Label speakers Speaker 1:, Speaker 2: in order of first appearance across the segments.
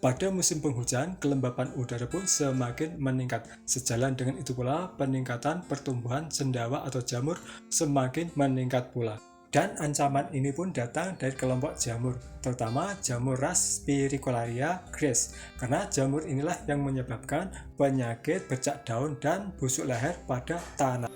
Speaker 1: Pada musim penghujan, kelembapan udara pun semakin meningkat. Sejalan dengan itu pula, peningkatan pertumbuhan sendawa atau jamur semakin meningkat pula. Dan ancaman ini pun datang dari kelompok jamur, terutama jamur ras Spiricolaria gres, karena jamur inilah yang menyebabkan penyakit bercak daun dan busuk leher pada tanah.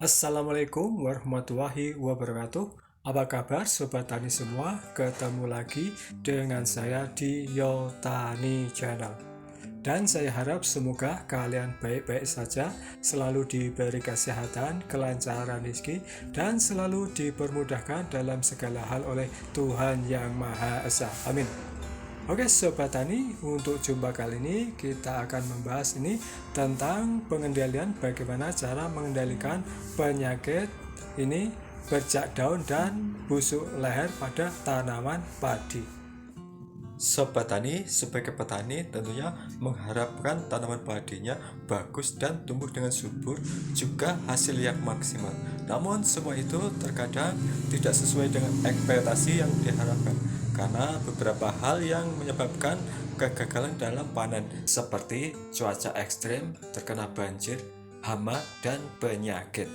Speaker 1: Assalamualaikum warahmatullahi wabarakatuh. Apa kabar sobat tani semua? Ketemu lagi dengan saya di Yotani Channel. Dan saya harap semoga kalian baik-baik saja, selalu diberi kesehatan, kelancaran rezeki, dan selalu dipermudahkan dalam segala hal oleh Tuhan Yang Maha Esa. Amin. Oke Sobat Tani, untuk jumpa kali ini kita akan membahas ini tentang pengendalian bagaimana cara mengendalikan penyakit ini bercak daun dan busuk leher pada tanaman padi. Sobat Tani, sebagai petani tentunya mengharapkan tanaman padinya bagus dan tumbuh dengan subur, juga hasil yang maksimal. Namun semua itu terkadang tidak sesuai dengan ekspektasi yang diharapkan, karena beberapa hal yang menyebabkan kegagalan dalam panen, seperti cuaca ekstrim, terkena banjir, hama, dan penyakit.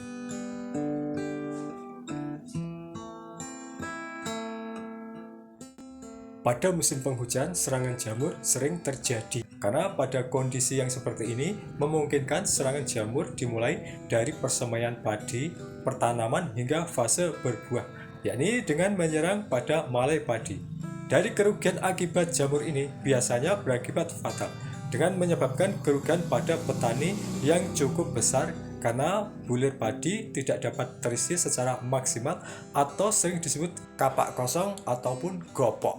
Speaker 1: Pada musim penghujan, serangan jamur sering terjadi karena pada kondisi yang seperti ini memungkinkan serangan jamur dimulai dari persemaian padi, pertanaman hingga fase berbuah, yakni dengan menyerang pada malai padi. Dari kerugian akibat jamur ini biasanya berakibat fatal dengan menyebabkan kerugian pada petani yang cukup besar karena bulir padi tidak dapat terisi secara maksimal atau sering disebut kapak kosong ataupun gopok.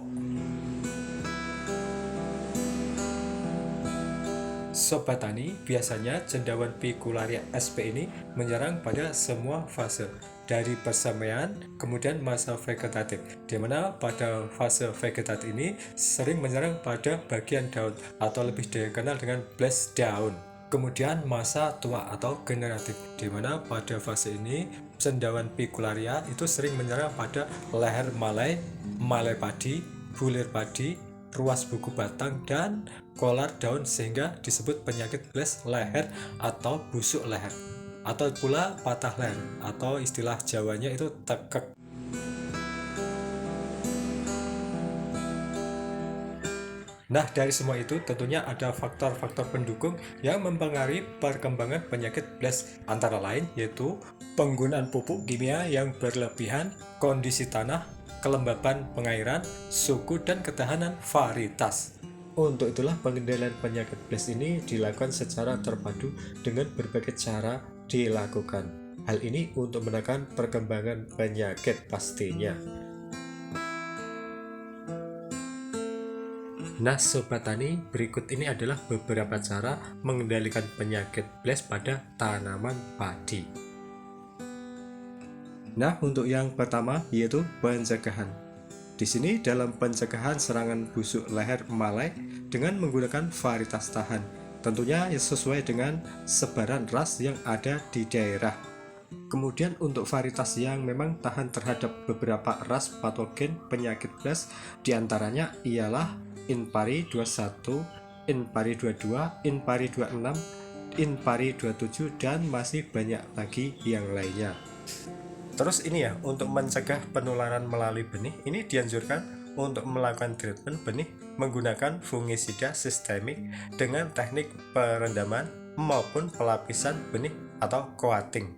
Speaker 1: Sobat Tani, biasanya cendawan Picularia sp ini menyerang pada semua fase, dari persemaian kemudian masa vegetatif, di mana pada fase vegetatif ini sering menyerang pada bagian daun atau lebih dikenal dengan blast daun. Kemudian masa tua atau generatif, di mana pada fase ini cendawan Picularia itu sering menyerang pada leher malai, malai padi, bulir padi, ruas buku batang, dan kolar daun, sehingga disebut penyakit blast leher atau busuk leher, atau pula patah leher, atau istilah Jawanya itu tekek. Nah, dari semua itu tentunya ada faktor-faktor pendukung yang mempengaruhi perkembangan penyakit blast, antara lain yaitu penggunaan pupuk kimia yang berlebihan, kondisi tanah, kelembapan pengairan, suhu, dan ketahanan varietas. Untuk itulah pengendalian penyakit blast ini dilakukan secara terpadu dengan berbagai cara dilakukan. Hal ini untuk menekan perkembangan penyakit pastinya. Nah Sobat Tani, berikut ini adalah beberapa cara mengendalikan penyakit blast pada tanaman padi. Nah, untuk yang pertama yaitu pencegahan. Di sini dalam pencegahan serangan busuk leher malai dengan menggunakan varietas tahan, tentunya sesuai dengan sebaran ras yang ada di daerah. Kemudian untuk varietas yang memang tahan terhadap beberapa ras patogen penyakit blast, diantaranya ialah Inpari 21, Inpari 22, Inpari 26, Inpari 27, dan masih banyak lagi yang lainnya. Terus ini ya, untuk mencegah penularan melalui benih, ini dianjurkan untuk melakukan treatment benih menggunakan fungisida sistemik dengan teknik perendaman maupun pelapisan benih atau coating.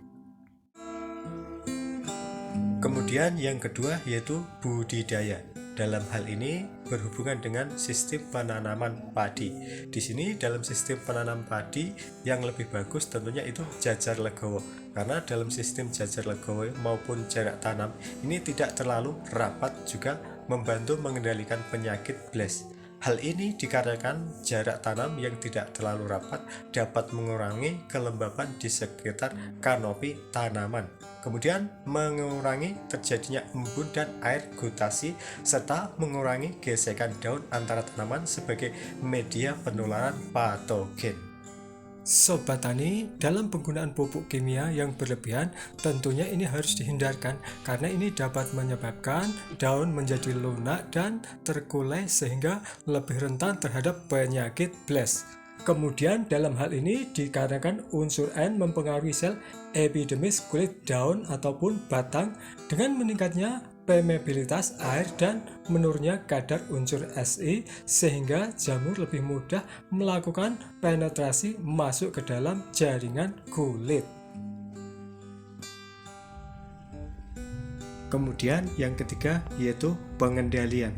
Speaker 1: Kemudian yang kedua yaitu budidaya. Dalam hal ini berhubungan dengan sistem penanaman padi. Di sini dalam sistem penanam padi yang lebih bagus tentunya itu jajar legowo, karena dalam sistem jajar legowo maupun jarak tanam ini tidak terlalu rapat, juga membantu mengendalikan penyakit blast. Hal ini dikarenakan jarak tanam yang tidak terlalu rapat dapat mengurangi kelembapan di sekitar kanopi tanaman. Kemudian mengurangi terjadinya embun dan air gutasi serta mengurangi gesekan daun antara tanaman sebagai media penularan patogen. Sobat Tani, dalam penggunaan pupuk kimia yang berlebihan tentunya ini harus dihindarkan karena ini dapat menyebabkan daun menjadi lunak dan terkulai sehingga lebih rentan terhadap penyakit blast. Kemudian dalam hal ini dikarenakan unsur N mempengaruhi sel epidermis kulit daun ataupun batang dengan meningkatnya permeabilitas air dan menurunnya kadar unsur Si sehingga jamur lebih mudah melakukan penetrasi masuk ke dalam jaringan kulit. Kemudian yang ketiga yaitu pengendalian.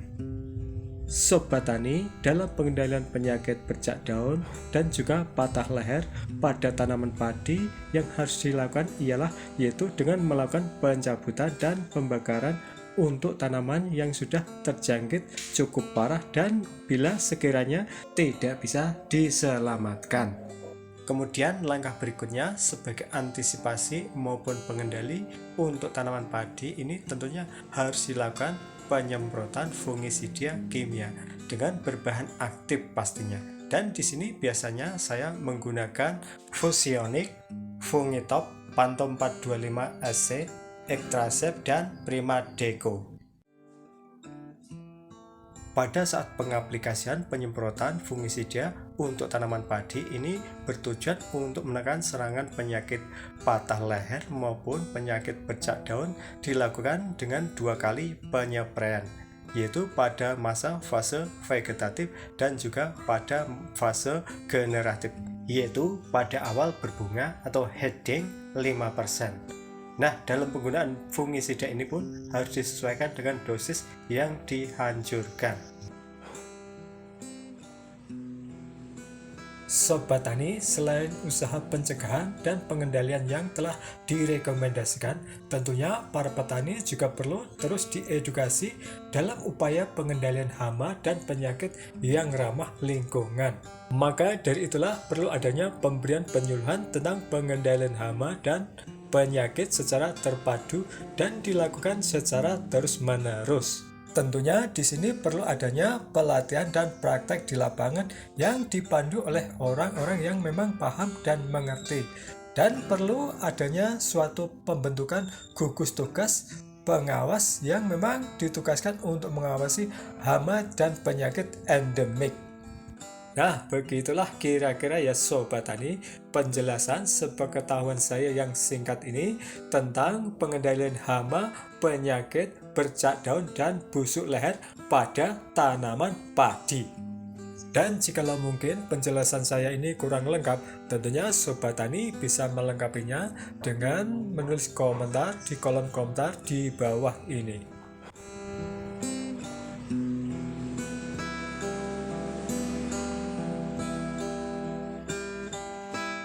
Speaker 1: Sobat Tani, dalam pengendalian penyakit bercak daun dan juga patah leher pada tanaman padi yang harus dilakukan ialah yaitu dengan melakukan pencabutan dan pembakaran untuk tanaman yang sudah terjangkit cukup parah dan bila sekiranya tidak bisa diselamatkan. Kemudian langkah berikutnya sebagai antisipasi maupun pengendali untuk tanaman padi ini tentunya harus dilakukan penyemprotan fungisida kimia dengan berbahan aktif pastinya. Dan di sini biasanya saya menggunakan Fusionic, Fungitop, Phantom 425 SC, Ektrasep dan Primadeco. Pada saat pengaplikasian penyemprotan fungisida untuk tanaman padi ini bertujuan untuk menekan serangan penyakit patah leher maupun penyakit bercak daun dilakukan dengan 2 kali penyepraian, yaitu pada masa fase vegetatif dan juga pada fase generatif, yaitu pada awal berbunga atau heading 5%. Nah, dalam penggunaan fungisida ini pun harus disesuaikan dengan dosis yang dianjurkan. Sobat Tani, selain usaha pencegahan dan pengendalian yang telah direkomendasikan, tentunya para petani juga perlu terus diedukasi dalam upaya pengendalian hama dan penyakit yang ramah lingkungan. Maka dari itulah perlu adanya pemberian penyuluhan tentang pengendalian hama dan penyakit secara terpadu dan dilakukan secara terus-menerus. Tentunya di sini perlu adanya pelatihan dan praktek di lapangan yang dipandu oleh orang-orang yang memang paham dan mengerti. Dan perlu adanya suatu pembentukan gugus tugas pengawas yang memang ditugaskan untuk mengawasi hama dan penyakit endemik. Nah, begitulah kira-kira ya Sobat Tani, penjelasan sepengetahuan saya yang singkat ini tentang pengendalian hama, penyakit, bercak daun, dan busuk leher pada tanaman padi. Dan jikalau mungkin penjelasan saya ini kurang lengkap, tentunya Sobat Tani bisa melengkapinya dengan menulis komentar di kolom komentar di bawah ini.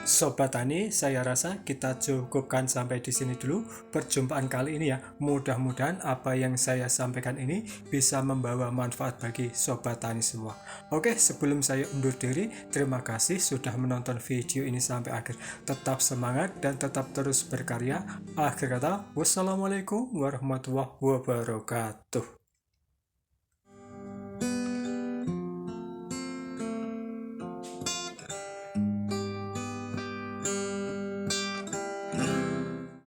Speaker 1: Sobat Tani, saya rasa kita cukupkan sampai di sini dulu perjumpaan kali ini ya. Mudah-mudahan apa yang saya sampaikan ini bisa membawa manfaat bagi Sobat Tani semua. Oke, sebelum saya undur diri, terima kasih sudah menonton video ini sampai akhir. Tetap semangat dan tetap terus berkarya. Akhir kata, wassalamualaikum warahmatullahi wabarakatuh.